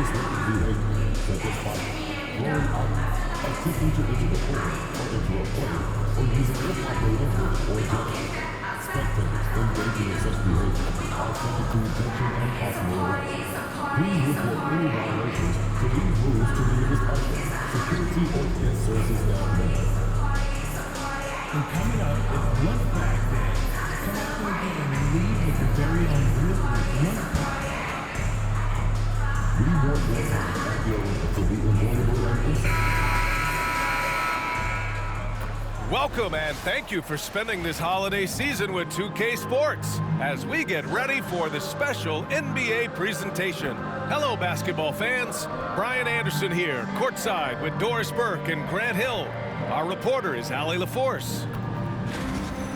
disruptive behavior, such as fighting, throwing out, attempting to enter the court or enter a play, or using improper language or gestures. Spectators engaging in such behavior are subject to detention and possible arrest. Please report any violations to these rules to the nearest office, security or guest services staff member. And coming up is one back day. Come out to a game and leave with your very own group with one pack. We want your time at the arena to be enjoyable and peaceful. Welcome and thank you for spending this holiday season with 2K Sports as we get ready for the special NBA presentation. Hello, basketball fans. Brian Anderson here, courtside with Doris Burke and Grant Hill. Our reporter is Allie LaForce.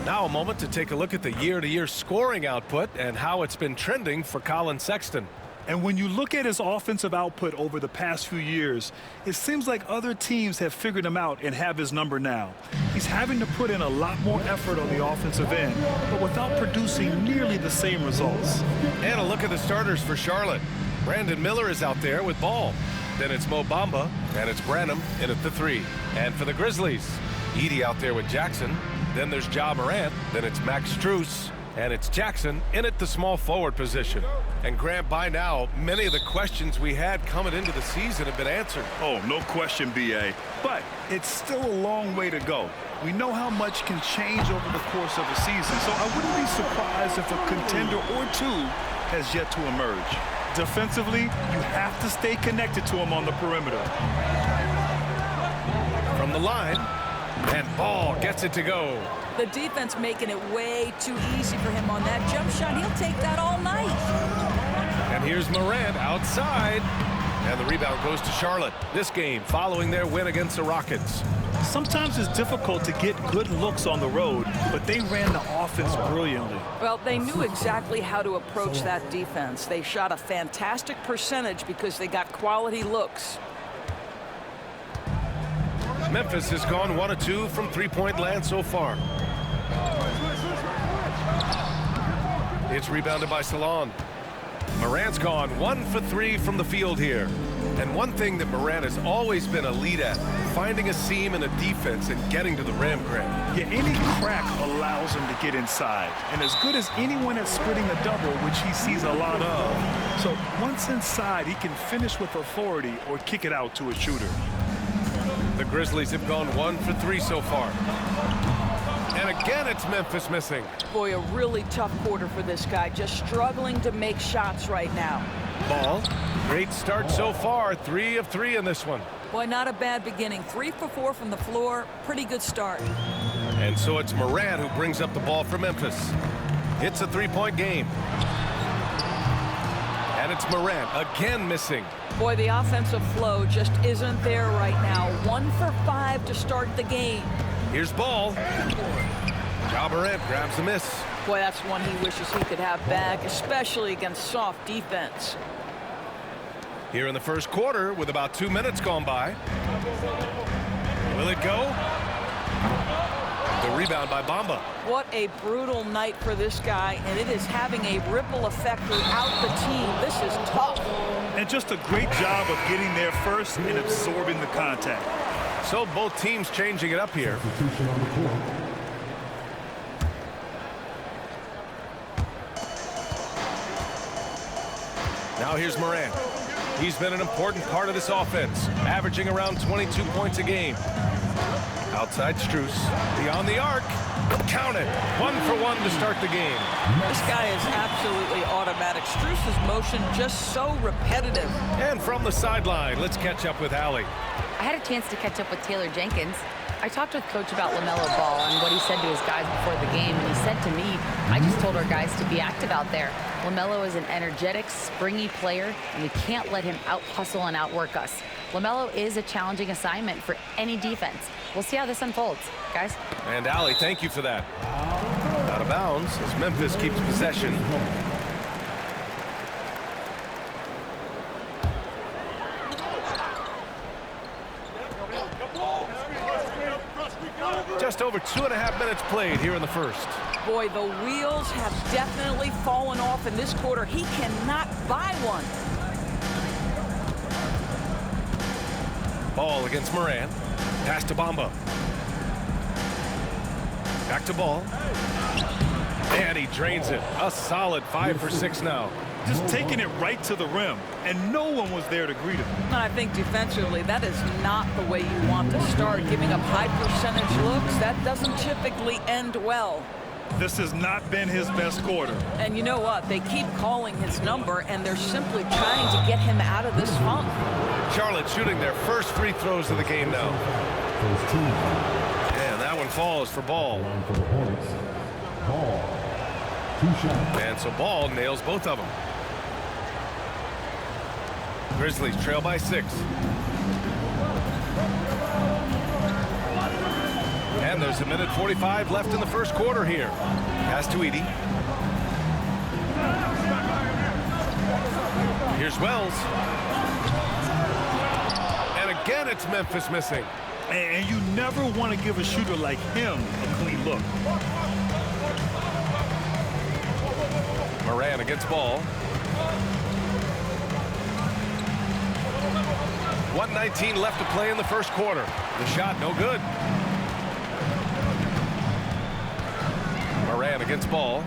Now a moment to take a look at the year-to-year scoring output and how it's been trending for Colin Sexton. And when you look at his offensive output over the past few years, it seems like other teams have figured him out and have his number now. He's having to put in a lot more effort on the offensive end, but without producing nearly the same results. And a look at the starters for Charlotte. Brandon Miller is out there with ball. Then it's Mo Bamba, and it's Branham in at the 3. And for the Grizzlies, Edey out there with Jackson. Then there's Ja Morant. Then it's Max Strus. And it's Jackson in at the small forward position. And Grant, by now, many of the questions we had coming into the season have been answered. Oh, no question, B.A. But it's still a long way to go. We know how much can change over the course of a season, so I wouldn't be surprised if a contender or two has yet to emerge. Defensively, you have to stay connected to him on the perimeter. From the line, and Ball gets it to go. The defense making it way too easy for him on that jump shot. He'll take that all night. And here's Morant outside. And the rebound goes to Charlotte. This game following their win against the Rockets. Sometimes it's difficult to get good looks on the road, but they ran the offense brilliantly. Well, they knew exactly how to approach that defense. They shot a fantastic percentage because they got quality looks. Memphis has gone 1 of 2 from three-point land so far. It's rebounded by Salon. Morant's gone 1 for 3 from the field here. And one thing that Morant has always been elite at, finding a seam in a defense and getting to the rim, Grant. Yeah, any crack allows him to get inside. And as good as anyone at splitting a double, which he sees a lot of. So once inside, he can finish with authority or kick it out to a shooter. The Grizzlies have gone 1 for 3 so far. And again, it's Memphis missing. Boy, a really tough quarter for this guy. Just struggling to make shots right now. Ball, great start so far. 3 of 3 in this one. Boy, not a bad beginning. 3 for 4 from the floor. Pretty good start. And so it's Morant who brings up the ball for Memphis. It's a 3-point game. And it's Morant again missing. Boy, the offensive flow just isn't there right now. 1 for 5 to start the game. Here's Ball. Ja Morant grabs the miss. Boy, that's one he wishes he could have back, especially against soft defense. Here in the first quarter with about 2 minutes gone by. Will it go? The rebound by Bamba. What a brutal night for this guy, and it is having a ripple effect throughout the team. This is tough. And just a great job of getting there first and absorbing the contact. So both teams changing it up here. Now here's Morant. He's been an important part of this offense, averaging around 22 points a game. Outside Strus, beyond the arc, count it. 1 for 1 to start the game. This guy is absolutely automatic. Strus's motion just so repetitive. And from the sideline, let's catch up with Allie. I had a chance to catch up with Taylor Jenkins. I talked with Coach about LaMelo Ball and what he said to his guys before the game, and he said to me, I just told our guys to be active out there. LaMelo is an energetic, springy player, and we can't let him out-hustle and outwork us. LaMelo is a challenging assignment for any defense. We'll see how this unfolds, guys. And Allie, thank you for that. Out of bounds as Memphis keeps possession. Just over 2.5 minutes played here in the first. Boy, the wheels have definitely fallen off in this quarter. He cannot buy one. Ball against Moran. Pass to Bamba. Back to Ball. And he drains it. A solid 5 for 6 now. Just taking it right to the rim, and no one was there to greet him. And I think defensively, that is not the way you want to start. Giving up high percentage looks, that doesn't typically end well. This has not been his best quarter. And you know what? They keep calling his number, and they're simply trying to get him out of this funk. Charlotte shooting their first free throws of the game now. First team foul. And that one falls for Ball. Line for the Hornets. Ball. 2 shots. And so Ball nails both of them. Grizzlies trail by 6. And there's 1:45 left in the first quarter here. Pass to Edey. Here's Wells. And again, it's Memphis missing. And you never want to give a shooter like him a clean look. Moran against Ball. 1:19 left to play in the first quarter. The shot no good. Moran against Ball.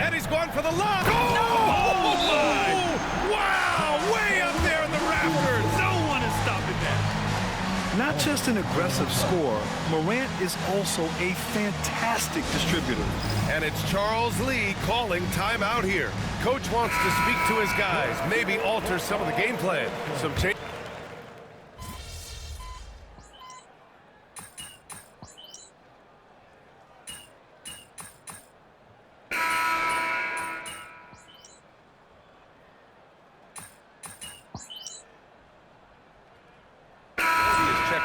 And he's going for the lob. Oh, my! Wow! Way up there in the rafters. No one is stopping that. Not just an aggressive scorer, Morant is also a fantastic distributor. And it's Charles Lee calling timeout here. Coach wants to speak to his guys, maybe alter some of the game plan. Some change.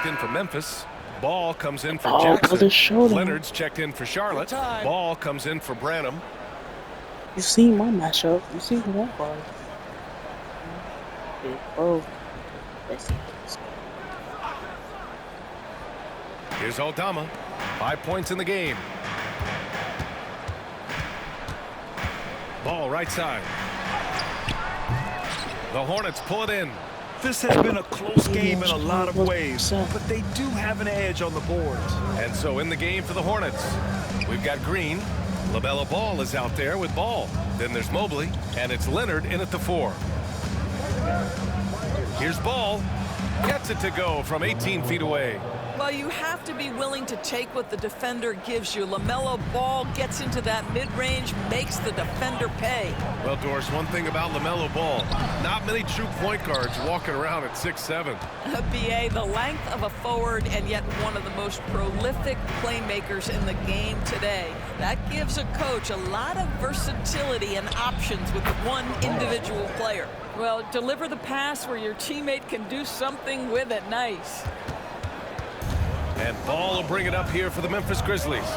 In for Memphis. Ball comes in for Jackson. Showdown. Leonard's checked in for Charlotte. Ball comes in for Branham. You seen my matchup. You seen one part. Oh. Here's Aldama. 5 points in the game. Ball right side. The Hornets pull it in. This has been a close game in a lot of ways, but they do have an edge on the boards. And so in the game for the Hornets, we've got Green. LaMelo Ball is out there with Ball. Then there's Mobley, and it's Leonard in at the 4. Here's Ball. Gets it to go from 18 feet away. Well, you have to be willing to take what the defender gives you. LaMelo Ball gets into that mid-range, makes the defender pay. Well, Doris, one thing about LaMelo Ball, not many true point guards walking around at 6'7". BA, the length of a forward and yet one of the most prolific playmakers in the game today. That gives a coach a lot of versatility and options with one individual player. Well, deliver the pass where your teammate can do something with it. Nice. And Ball will bring it up here for the Memphis Grizzlies.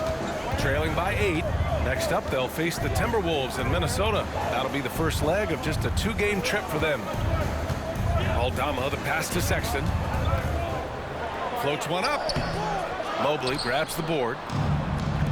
Trailing by 8. Next up, they'll face the Timberwolves in Minnesota. That'll be the first leg of just a 2-game trip for them. Aldama, the pass to Sexton. Floats one up. Mobley grabs the board.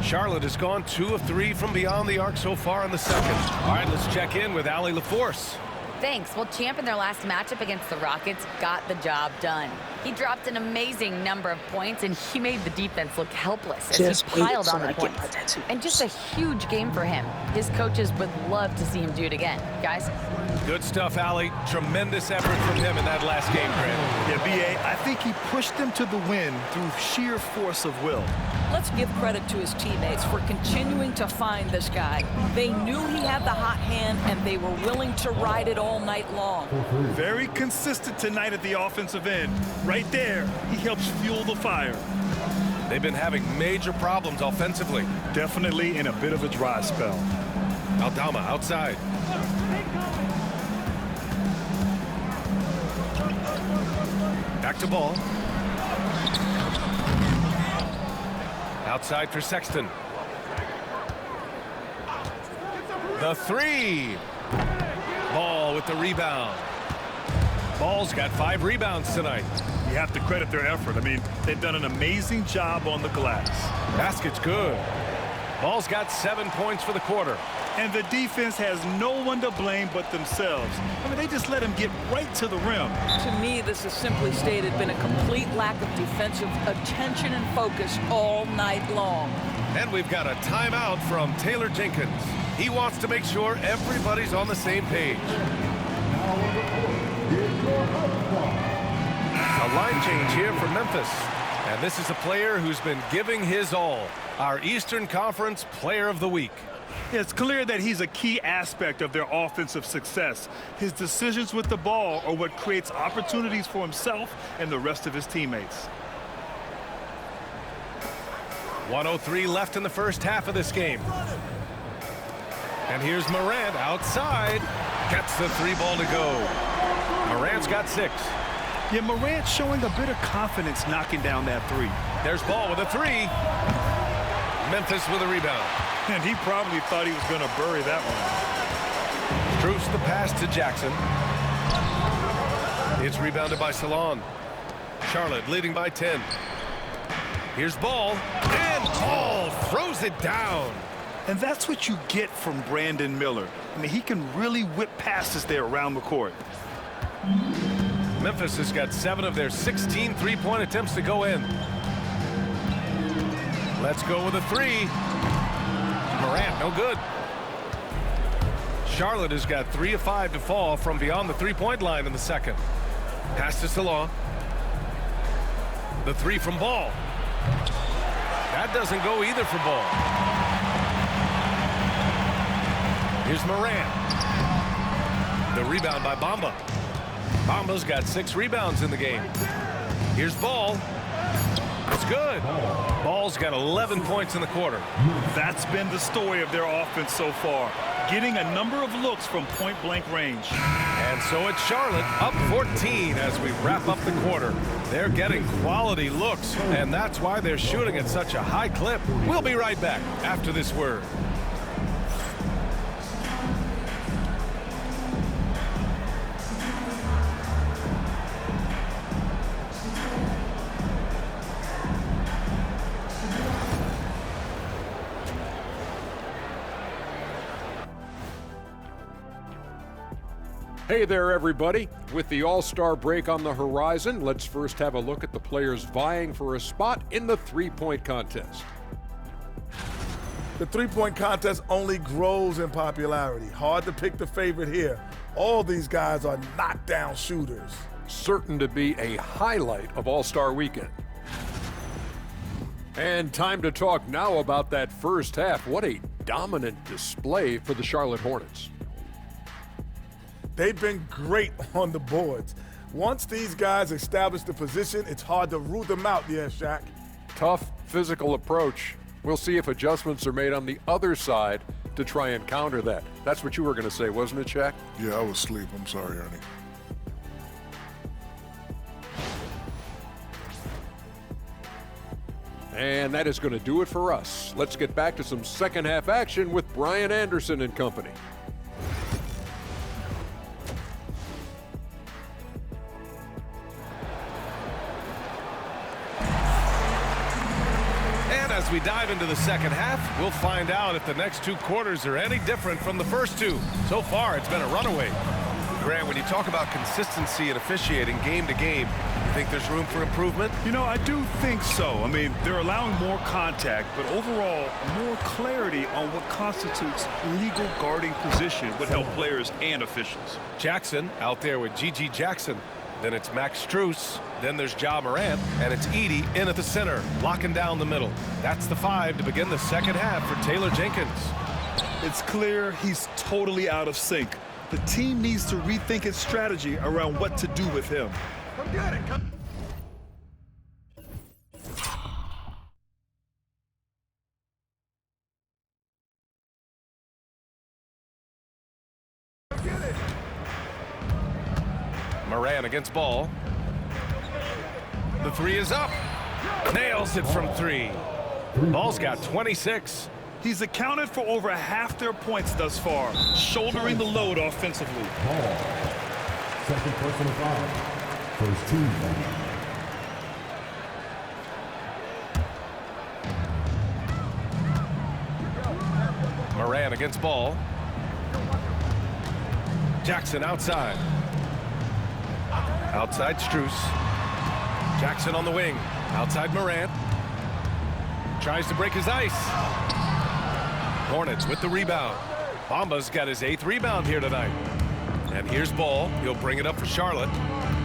Charlotte has gone 2 of 3 from beyond the arc so far in the second. All right, let's check in with Allie LaForce. Thanks. Well, Champ in their last matchup against the Rockets got the job done. He dropped an amazing number of points, and he made the defense look helpless as he piled on the points. And just a huge game for him. His coaches would love to see him do it again. Guys? Good stuff, Allie. Tremendous effort from him in that last game, Grant. Yeah, B.A., I think he pushed them to the win through sheer force of will. Let's give credit to his teammates for continuing to find this guy. They knew he had the hot hand, and they were willing to ride it all night long. Very consistent tonight at the offensive end. Right there, he helps fuel the fire. They've been having major problems offensively. Definitely in a bit of a dry spell. Aldama outside. Back to Ball. Outside for Sexton. The 3. Ball with the rebound. Ball's got 5 rebounds tonight. You have to credit their effort. I mean, they've done an amazing job on the glass. Basket's good. Ball's got 7 points for the quarter. And the defense has no one to blame but themselves. I mean, they just let him get right to the rim. To me, this has simply stated been a complete lack of defensive attention and focus all night long. And we've got a timeout from Taylor Jenkins. He wants to make sure everybody's on the same page. A line change here for Memphis. And this is a player who's been giving his all. Our Eastern Conference Player of the Week. It's clear that he's a key aspect of their offensive success. His decisions with the ball are what creates opportunities for himself and the rest of his teammates. 1:03 left in the first half of this game. And here's Morant outside. Gets the 3 ball to go. Morant's got 6. Yeah, Morant showing a bit of confidence knocking down that 3. There's Ball with a 3. Memphis with a rebound. And he probably thought he was going to bury that one. Strus the pass to Jackson. It's rebounded by Salon. Charlotte leading by 10. Here's Ball. And Ball throws it down. And that's what you get from Brandon Miller. I mean, he can really whip passes there around the court. Memphis has got 7 of their 16 3-point attempts to go in. Let's go with a 3. Morant, no good. Charlotte has got 3 of 5 to fall from beyond the 3-point line in the second. Pass to Salon. The 3 from Ball. That doesn't go either for Ball. Here's Morant. The rebound by Bamba. Bamba's got 6 rebounds in the game. Here's Ball. It's good. Ball's got 11 points in the quarter. That's been the story of their offense so far, getting a number of looks from point-blank range. And so it's Charlotte up 14 as we wrap up the quarter. They're getting quality looks, and that's why they're shooting at such a high clip. We'll be right back after this word. Hey there, everybody. With the All-Star break on the horizon, let's first have a look at the players vying for a spot in the three-point contest. The three-point contest only grows in popularity. Hard to pick the favorite here. All these guys are knockdown shooters. Certain to be a highlight of All-Star weekend. And time to talk now about that first half. What a dominant display for the Charlotte Hornets. They've been great on the boards. Once these guys establish the position, it's hard to root them out, yeah, Shaq. Tough physical approach. We'll see if adjustments are made on the other side to try and counter that. That's what you were going to say, wasn't it, Shaq? Yeah, I was asleep. I'm sorry, Ernie. And that is going to do it for us. Let's get back to some second half action with Brian Anderson and company. As we dive into the second half, we'll find out if the next 2 quarters are any different from the first 2. So far, it's been a runaway. Grant, when you talk about consistency and officiating game to game, you think there's room for improvement? You know, I do think so. I mean, they're allowing more contact, but overall, more clarity on what constitutes legal guarding position would help players and officials. Jackson out there with G.G. Jackson. Then it's Max Strus. Then there's Ja Morant. And it's Edey in at the center, locking down the middle. That's the 5 to begin the second half for Taylor Jenkins. It's clear he's totally out of sync. The team needs to rethink its strategy around what to do with him. Come get it. Come. Morant against Ball. The 3 is up. Nails it from 3. Ball's got 26. He's accounted for over half their points thus far, shouldering the load offensively. Ball. Second personal foul. First team foul. Morant against Ball. Jackson outside. Outside Strus. Jackson on the wing. Outside Morant. Tries to break his ice. Hornets with the rebound. Bamba's got his 8th rebound here tonight. And here's Ball. He'll bring it up for Charlotte.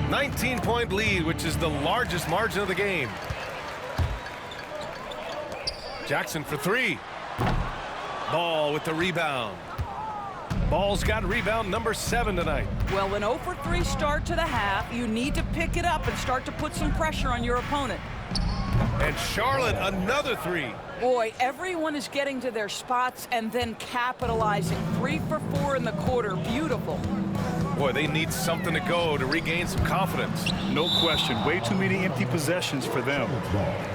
19-point lead, which is the largest margin of the game. Jackson for 3. Ball with the rebound. Ball's got rebound number 7 tonight. Well, an 0 for 3 start to the half. You need to pick it up and start to put some pressure on your opponent. And Charlotte, another 3. Boy, everyone is getting to their spots and then capitalizing. 3 for 4 in the quarter. Beautiful. Boy, they need something to go to regain some confidence. No question. Way too many empty possessions for them.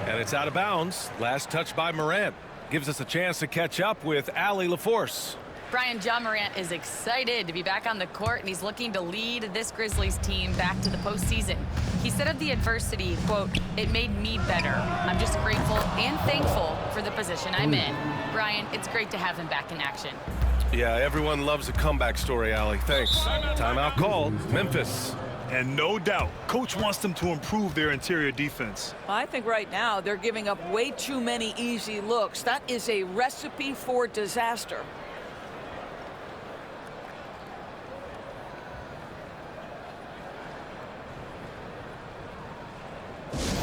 And it's out of bounds. Last touch by Morant. Gives us a chance to catch up with Allie LaForce. Brian, John Morant is excited to be back on the court, and he's looking to lead this Grizzlies team back to the postseason. He said of the adversity, quote, "It made me better. I'm just grateful and thankful for the position I'm in." Brian, it's great to have him back in action. Yeah, everyone loves a comeback story, Allie. Thanks. Timeout called. Memphis. And no doubt, coach wants them to improve their interior defense. I think right now they're giving up way too many easy looks. That is a recipe for disaster.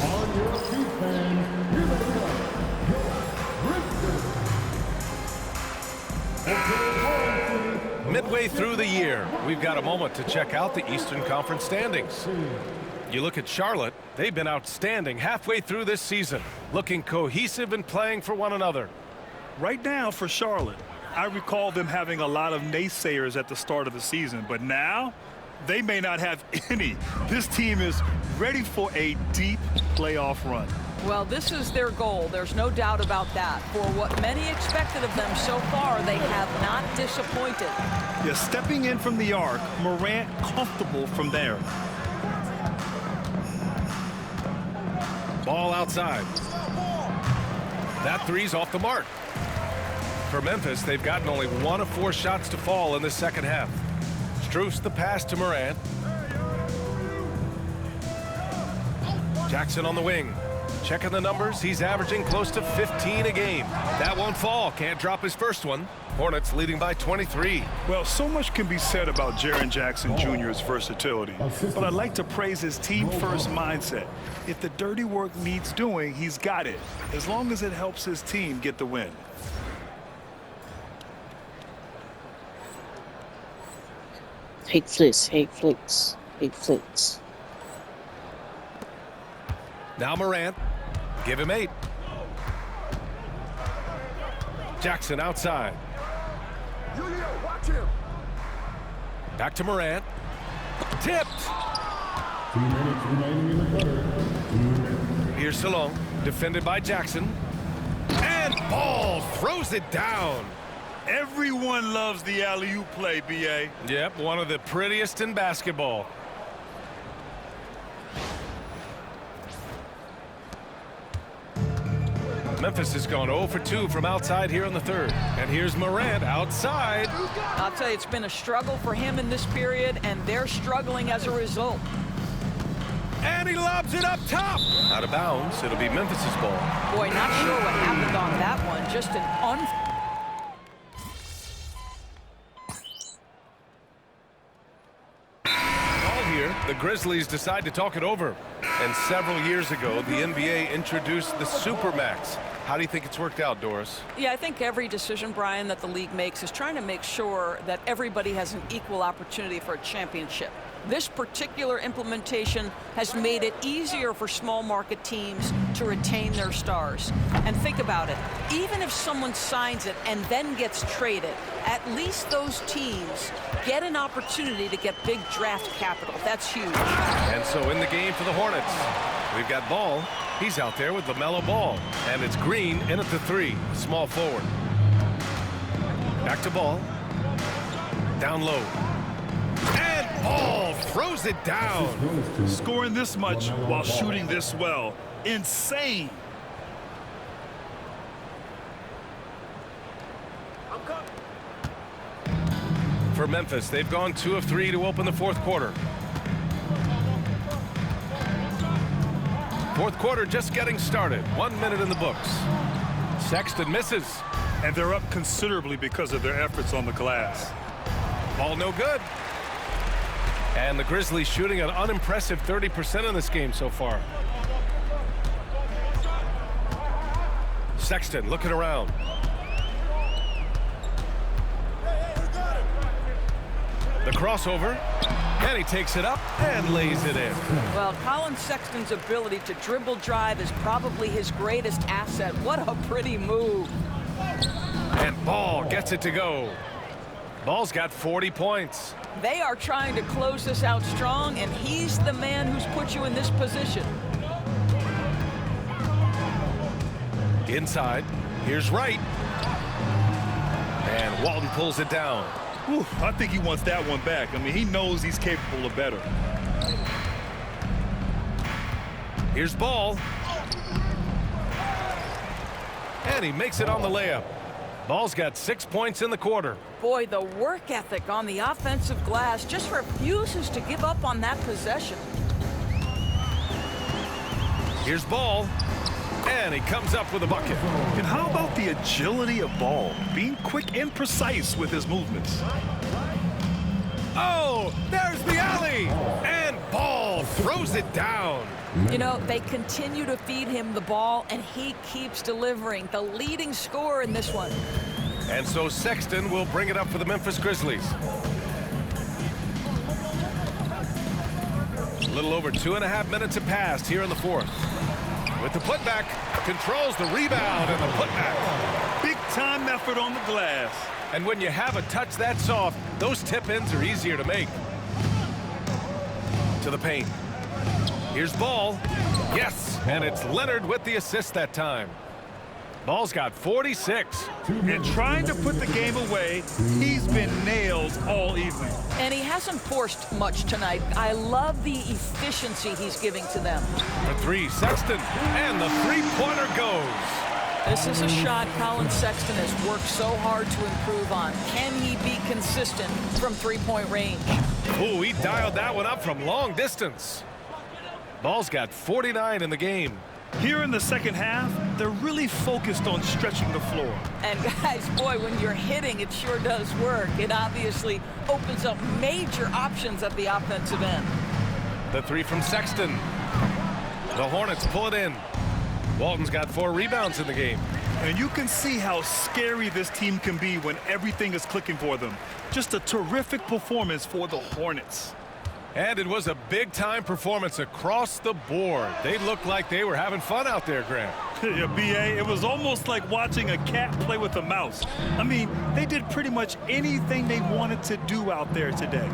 On your feet, fans, here they come, your Grizzlies. Midway through the year, we've got a moment to check out the Eastern Conference standings. You look at Charlotte, they've been outstanding halfway through this season, looking cohesive and playing for one another. Right now for Charlotte, I recall them having a lot of naysayers at the start of the season, but now they may not have any. This team is ready for a deep playoff run. Well, this is their goal. There's no doubt about that. For what many expected of them so far, they have not disappointed. Yeah, stepping in from the arc, Morant comfortable from there. Ball outside. That 3's off the mark. For Memphis, they've gotten only 1 of 4 shots to fall in the second half. Strus the pass to Morant. Jackson on the wing. Checking the numbers, he's averaging close to 15 a game. That won't fall, can't drop his first one. Hornets leading by 23. Well, so much can be said about Jaren Jackson Jr.'s versatility, but I'd like to praise his team-first mindset. If the dirty work needs doing, he's got it, as long as it helps his team get the win. Hate flicks, hate flicks, hate flicks. Now Morant. Give him 8. Jackson outside. Watch him. Back to Morant. Tipped. 2 minutes remaining in the quarter. 2 minutes. Here's Salon. Defended by Jackson. And Ball throws it down. Everyone loves the alley-oop play, B.A. Yep, one of the prettiest in basketball. Memphis has gone 0 for 2 from outside here in the third. And here's Morant outside. I'll tell you, it's been a struggle for him in this period, and they're struggling as a result. And he lobs it up top. Out of bounds. It'll be Memphis's ball. Boy, not sure what happened on that one. Just an All here, the Grizzlies decide to talk it over. And several years ago, the NBA introduced the Supermax. How do you think it's worked out, Doris? Yeah, I think every decision, Brian, that the league makes is trying to make sure that everybody has an equal opportunity for a championship. This particular implementation has made it easier for small market teams to retain their stars. And think about it, even if someone signs it and then gets traded, at least those teams get an opportunity to get big draft capital. That's huge. And so in the game for the Hornets, we've got Ball. He's out there with LaMelo Ball. And it's Green in at the 3, small forward. Back to Ball. Down low. And Ball throws it down. Scoring this much while shooting this well. Insane. for Memphis. They've gone 2 of 3 to open the fourth quarter. Fourth quarter just getting started. 1 minute in the books. Sexton misses. And they're up considerably because of their efforts on the glass. Ball no good. And the Grizzlies shooting an unimpressive 30% in this game so far. Sexton looking around. The crossover, and he takes it up and lays it in. Well, Colin Sexton's ability to dribble drive is probably his greatest asset. What a pretty move. And Ball gets it to go. Ball's got 40 points. They are trying to close this out strong, and he's the man who's put you in this position. Inside, here's Wright. And Walton pulls it down. Whew, I think he wants that one back. I mean, he knows he's capable of better. Here's Ball. And he makes it on the layup. Ball's got 6 points in the quarter. Boy, the work ethic on the offensive glass just refuses to give up on that possession. Here's Ball. And he comes up with a bucket. And how about the agility of Ball? Being quick and precise with his movements. Oh, there's the alley. And Ball throws it down. You know, they continue to feed him the ball, and he keeps delivering. The leading scorer in this one. And so Sexton will bring it up for the Memphis Grizzlies. A little over 2.5 minutes have passed here in the fourth. With the putback, controls the rebound and the putback. Big time effort on the glass. And when you have a touch that soft, those tip-ins are easier to make. To the paint. Here's Ball. Yes, and it's Leonard with the assist that time. Ball's got 46. And trying to put the game away, he's been nailed all evening. And he hasn't forced much tonight. I love the efficiency he's giving to them. For three, Sexton, and the three-pointer goes. This is a shot Colin Sexton has worked so hard to improve on. Can he be consistent from three-point range? Ooh, he dialed that one up from long distance. Ball's got 49 in the game. Here in the second half, they're really focused on stretching the floor. And guys, boy, when you're hitting, it sure does work. It obviously opens up major options at the offensive end. The three from Sexton. The Hornets pull it in. Walton's got 4 rebounds in the game. And you can see how scary this team can be when everything is clicking for them. Just a terrific performance for the Hornets. And it was a big-time performance across the board. They looked like they were having fun out there, Grant. Yeah, B.A., it was almost like watching a cat play with a mouse. I mean, they did pretty much anything they wanted to do out there today.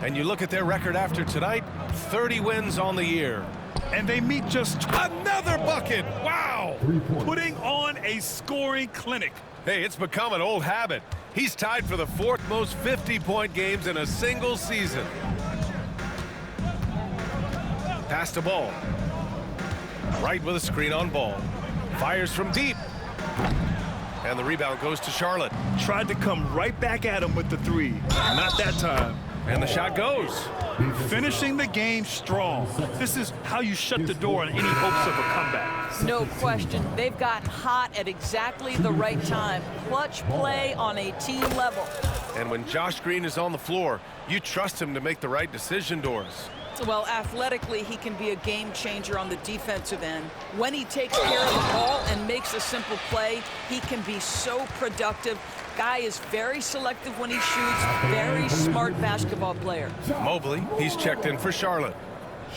And you look at their record after tonight, 30 wins on the year. And they meet just another bucket. Wow. Putting on a scoring clinic. Hey, it's become an old habit. He's tied for the 4th most 50-point games in a single season. Pass to Ball. Right with a screen on Ball. Fires from deep. And the rebound goes to Charlotte. Tried to come right back at him with the three. Not that time. And the shot goes. Finishing the game strong. This is how you shut the door on any hopes of a comeback. No question. They've gotten hot at exactly the right time. Clutch play on a team level. And when Josh Green is on the floor, you trust him to make the right decision, Doris. Well, athletically, he can be a game changer on the defensive end. When he takes care of the ball and makes a simple play, he can be so productive. Guy is very selective when he shoots. Very smart basketball player. Mobley, he's checked in for Charlotte.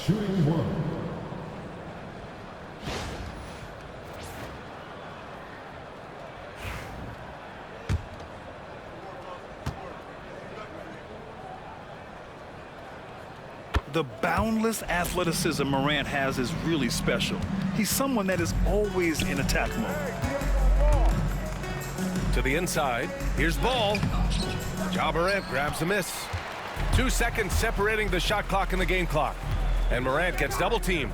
Shooting one. The boundless athleticism Morant has is really special. He's someone that is always in attack mode. To the inside, here's Ball. Ja Morant grabs a miss. 2 seconds separating the shot clock and the game clock. And Morant gets double teamed.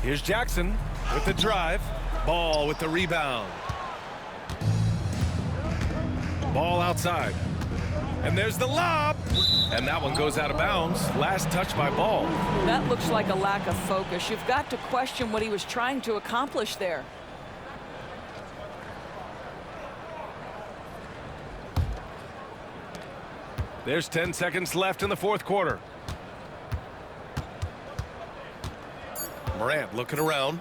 Here's Jackson with the drive. Ball with the rebound. Ball outside. And there's the lob. And that one goes out of bounds. Last touch by Ball. That looks like a lack of focus. You've got to question what he was trying to accomplish there. There's 10 seconds left in the fourth quarter. Morant looking around.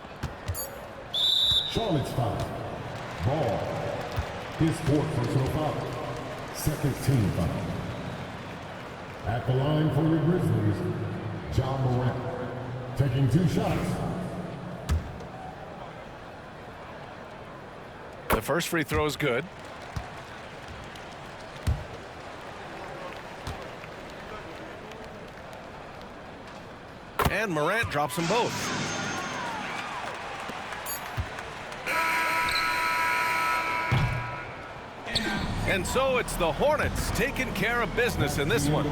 Charlotte's foul. Ball. His fourth personal foul. Second team foul. At the line for your Grizzlies, John Morant. Taking 2 shots. The first free throw is good. And Morant drops them both. And so it's the Hornets taking care of business in this one.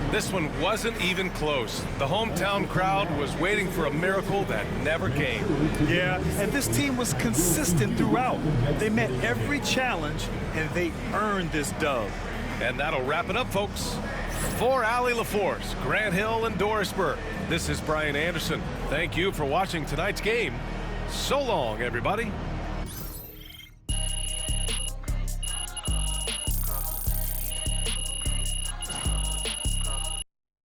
This one wasn't even close. The hometown crowd was waiting for a miracle that never came. Yeah, and this team was consistent throughout. They met every challenge, and they earned this dub. And that'll wrap it up, folks. For Allie LaForce, Grant Hill, and Dorisburg, this is Brian Anderson. Thank you for watching tonight's game. So long, everybody.